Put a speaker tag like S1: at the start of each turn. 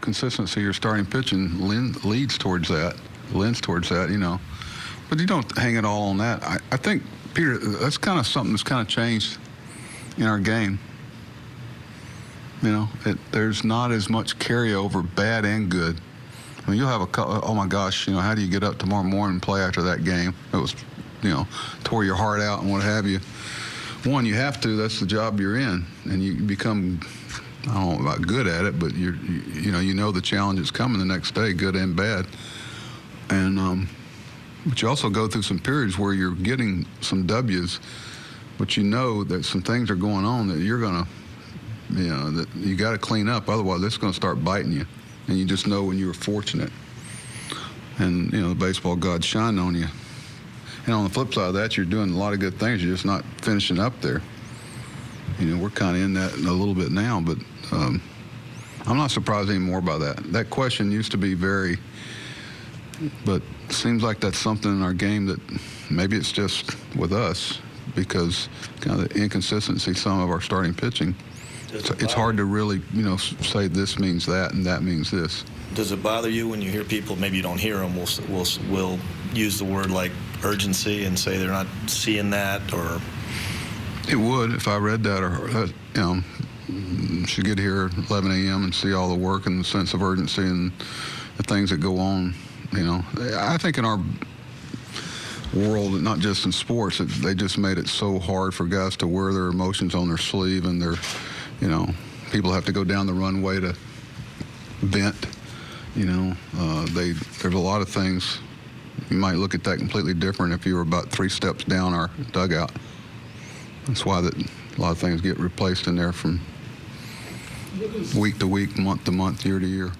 S1: consistency of your starting pitching leads towards that, But you don't hang it all on that. I think, Peter, that's kind of something that's kind of changed in our game. There's not as much carryover, bad and good. I mean, you'll have oh my gosh, how do you get up tomorrow morning and play after that game? It was, tore your heart out and what have you. One, you have to. That's the job you're in, and you become, I don't know about good at it, but you know the challenge is coming the next day, good and bad. And but you also go through some periods where you're getting some W's, but you know that some things are going on that you're gonna, that you got to clean up. Otherwise, it's going to start biting you, and you just know when you were fortunate, and the baseball gods shine on you. And on the flip side of that, you're doing a lot of good things. You're just not finishing up there. We're kind of in that a little bit now, but I'm not surprised anymore by that. That question used to be but it seems like that's something in our game that maybe it's just with us because kind of the inconsistency some of our starting pitching. It's hard to really, say this means that and that means this.
S2: Does it bother you when you hear people, maybe you don't hear them, will use the word like urgency and say they're not seeing that, or?
S1: It would if I read that, or should get here at 11 a.m. and see all the work and the sense of urgency and the things that go on. I think in our world, not just in sports, they just made it so hard for guys to wear their emotions on their sleeve, and people have to go down the runway to vent. There's a lot of things. You might look at that completely different if you were about 3 steps down our dugout. That's why that a lot of things get replaced in there from week to week, month to month, year to year.